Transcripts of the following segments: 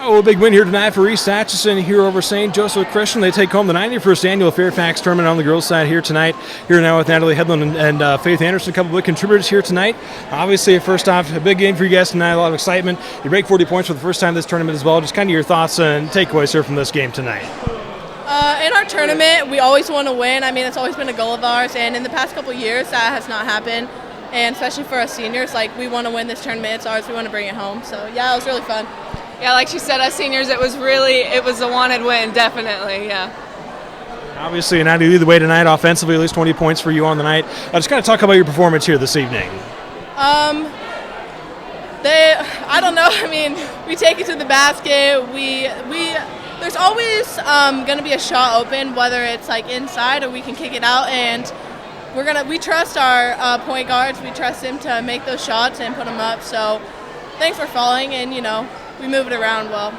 Oh, a big win here tonight for East Atchison here over St. Joseph Christian. They take home the 91st annual Fairfax tournament on the girls' side here tonight. Here now with Natalie Hedlund and Faith Anderson, a couple of big contributors here tonight. Obviously, first off, a big game for you guys tonight, a lot of excitement. You break 40 points for the first time this tournament as well. Just kind of your thoughts and takeaways here from this game tonight. In our tournament, we always want to win. I mean, it's always been a goal of ours, and in the past couple of years, that has not happened. And especially for us seniors, like, we want to win this tournament. It's ours. We want to bring it home. So, yeah, it was really fun. Yeah, like she said, us seniors, it was a wanted win, definitely, yeah. Obviously, and you lead the way tonight offensively, at least 20 points for you on the night. Just kind of talk about your performance here this evening. I don't know. I mean, we take it to the basket. There's always going to be a shot open, whether it's like inside or we can kick it out, and we trust our point guards. We trust them to make those shots and put them up. So thanks for following, and we move it around well.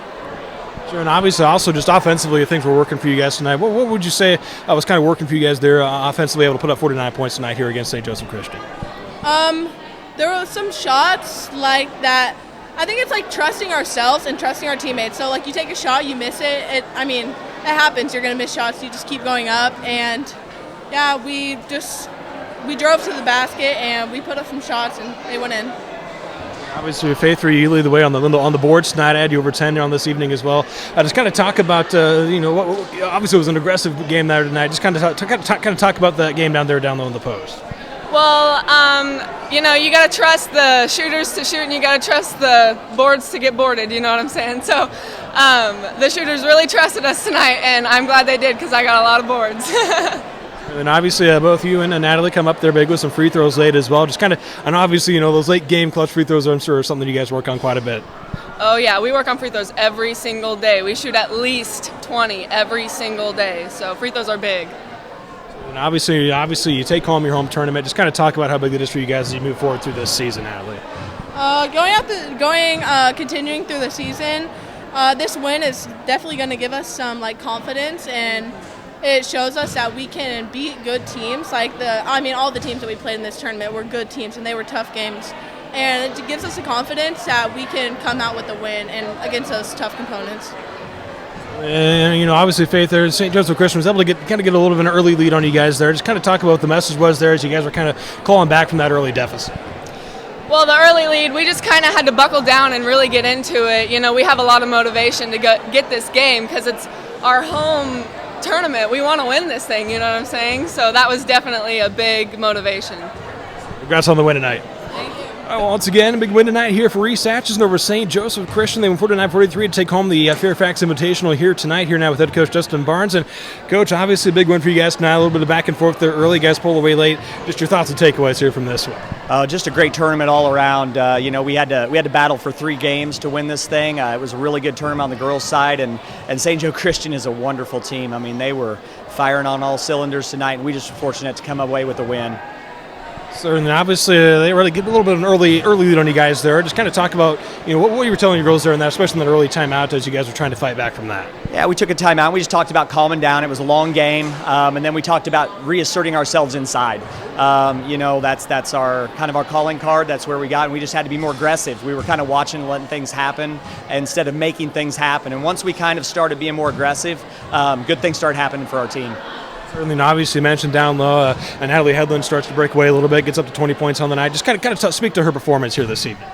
Sure, and obviously also just offensively, things were working for you guys tonight. What would you say was kind of working for you guys there offensively, able to put up 49 points tonight here against St. Joseph Christian? There were some shots like that. I think it's like trusting ourselves and trusting our teammates. So like you take a shot, you miss it. It happens. You're going to miss shots. You just keep going up. And yeah, we drove to the basket and we put up some shots and they went in. Obviously, Faith, you lead the way on the boards tonight. Add you over 10 on this evening as well. Just kind of talk about obviously it was an aggressive game there tonight. Just kind of talk about that game down low in the post. Well, you got to trust the shooters to shoot, and you got to trust the boards to get boarded. You know what I'm saying? So the shooters really trusted us tonight, and I'm glad they did because I got a lot of boards. And obviously, both you and Natalie come up there big with some free throws late as well. Just kind of, and obviously, those late game clutch free throws, I'm sure, are something you guys work on quite a bit. Oh, yeah, we work on free throws every single day. We shoot at least 20 every single day, so free throws are big. And obviously, you take home your home tournament. Just kind of talk about how big it is for you guys as you move forward through this season, Natalie. Continuing through the season, this win is definitely going to give us some confidence, and it shows us that we can beat good teams. All the teams that we played in this tournament were good teams, and they were tough games. And it gives us the confidence that we can come out with a win and against those tough components. And obviously, Faith there, St. Joseph Christian was able to get a little bit of an early lead on you guys there. Just kind of talk about what the message was there as you guys were kind of calling back from that early deficit. Well, the early lead, we just kind of had to buckle down and really get into it. We have a lot of motivation to get this game because it's our home tournament. We want to win this thing, you know what I'm saying? So that was definitely a big motivation. Congrats on the win tonight. Thank you. Once again, a big win tonight here for East Atchison over St. Joseph Christian. They won 49-43 to take home the Fairfax Invitational here tonight. Here now with head coach Justin Barnes. And coach, obviously a big win for you guys tonight. A little bit of back and forth there early. You guys pulled away late. Just your thoughts and takeaways here from this one. Just a great tournament all around. We had to battle for 3 games to win this thing. It was a really good tournament on the girls' side, and St. Joe Christian is a wonderful team. I mean, they were firing on all cylinders tonight, and we just were fortunate to come away with a win. Certainly, obviously, they really get a little bit of an early lead on you guys there. Just kind of talk about, what you were telling your girls there in that, especially in that early timeout as you guys were trying to fight back from that. Yeah, we took a timeout. We just talked about calming down. It was a long game, and then we talked about reasserting ourselves inside. That's our kind of our calling card. That's where we got, and we just had to be more aggressive. We were kind of watching and letting things happen instead of making things happen. And once we kind of started being more aggressive, good things started happening for our team. Certainly, obviously mentioned down low, and Natalie Hedlund starts to break away a little bit, gets up to 20 points on the night. Just kind of speak to her performance here this evening.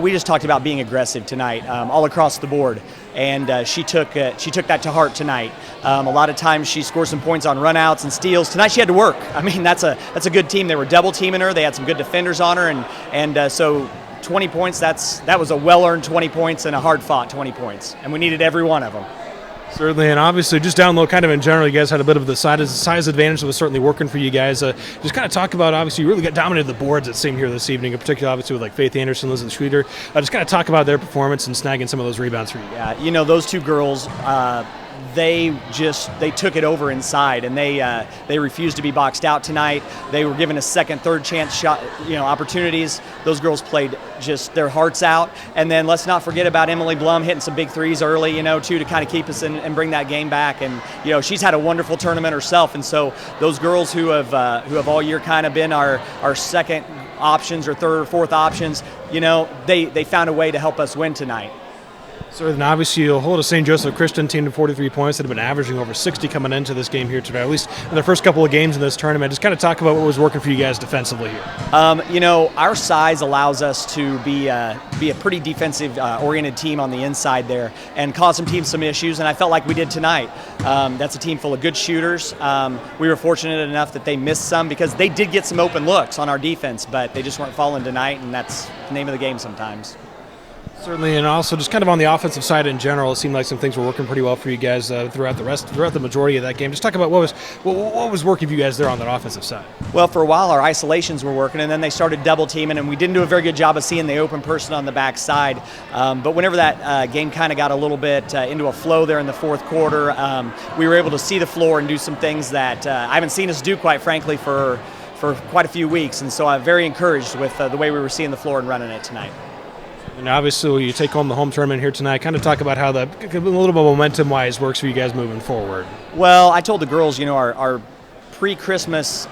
We just talked about being aggressive tonight, all across the board, and she took that to heart tonight. A lot of times she scores some points on runouts and steals. Tonight she had to work. I mean, that's a good team. They were double teaming her. They had some good defenders on her, and so 20 points. That was a well-earned 20 points and a hard-fought 20 points, and we needed every one of them. Certainly, and obviously just down low kind of in general, you guys had a bit of the size advantage that was certainly working for you guys. Just kind of talk about, obviously, you really got dominated the boards, it seemed, here this evening, in particular, obviously, with Faith Anderson, Liz Schweeter. Just kind of talk about their performance and snagging some of those rebounds for you. Yeah, those 2 girls, they took it over inside, and they refused to be boxed out tonight. They were given a second, third chance shot, opportunities. Those girls played just their hearts out. And then let's not forget about Emily Blum hitting some big threes early, too, to kind of keep us in and bring that game back. And she's had a wonderful tournament herself. And so those girls who have all year kind of been our second options or third or fourth options, they found a way to help us win tonight. So then obviously you'll hold a St. Joseph Christian team to 43 points that have been averaging over 60 coming into this game here today, at least in the first couple of games in this tournament. Just kind of talk about what was working for you guys defensively here. Our size allows us to be a pretty defensive oriented team on the inside there and cause some teams some issues, and I felt like we did tonight. That's a team full of good shooters. We were fortunate enough that they missed some because they did get some open looks on our defense, but they just weren't falling tonight, and that's the name of the game sometimes. Certainly, and also just kind of on the offensive side in general, it seemed like some things were working pretty well for you guys throughout the majority of that game. Just talk about what was working for you guys there on that offensive side. Well, for a while our isolations were working, and then they started double teaming, and we didn't do a very good job of seeing the open person on the back side. But whenever that game kind of got a little bit into a flow there in the fourth quarter, we were able to see the floor and do some things that I haven't seen us do, quite frankly, for quite a few weeks. And so I'm very encouraged with the way we were seeing the floor and running it tonight. And obviously, you take home the home tournament here tonight. Kind of talk about how a little bit momentum-wise works for you guys moving forward. Well, I told the girls, our pre-Christmas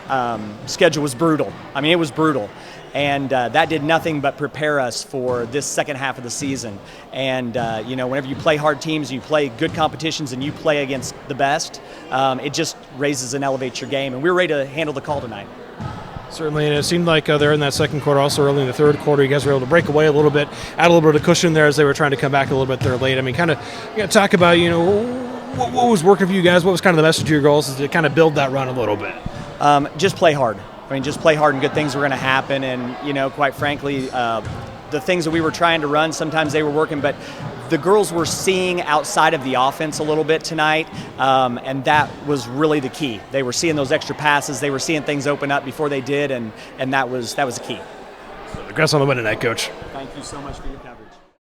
schedule was brutal. I mean, it was brutal. And that did nothing but prepare us for this second half of the season. And, whenever you play hard teams, you play good competitions, and you play against the best, it just raises and elevates your game. And we were ready to handle the call tonight. Certainly, and it seemed like there in that second quarter, also early in the third quarter, you guys were able to break away a little bit, add a little bit of cushion there as they were trying to come back a little bit there late. I mean, kind of talk about, what was working for you guys, what was kind of the message to your goals is to kind of build that run a little bit. Just play hard. I mean, just play hard and good things were going to happen. And, quite frankly, the things that we were trying to run, sometimes they were working, but the girls were seeing outside of the offense a little bit tonight, and that was really the key. They were seeing those extra passes. They were seeing things open up before they did, and that was the key. So congrats on the win tonight, Coach. Thank you so much for your coverage.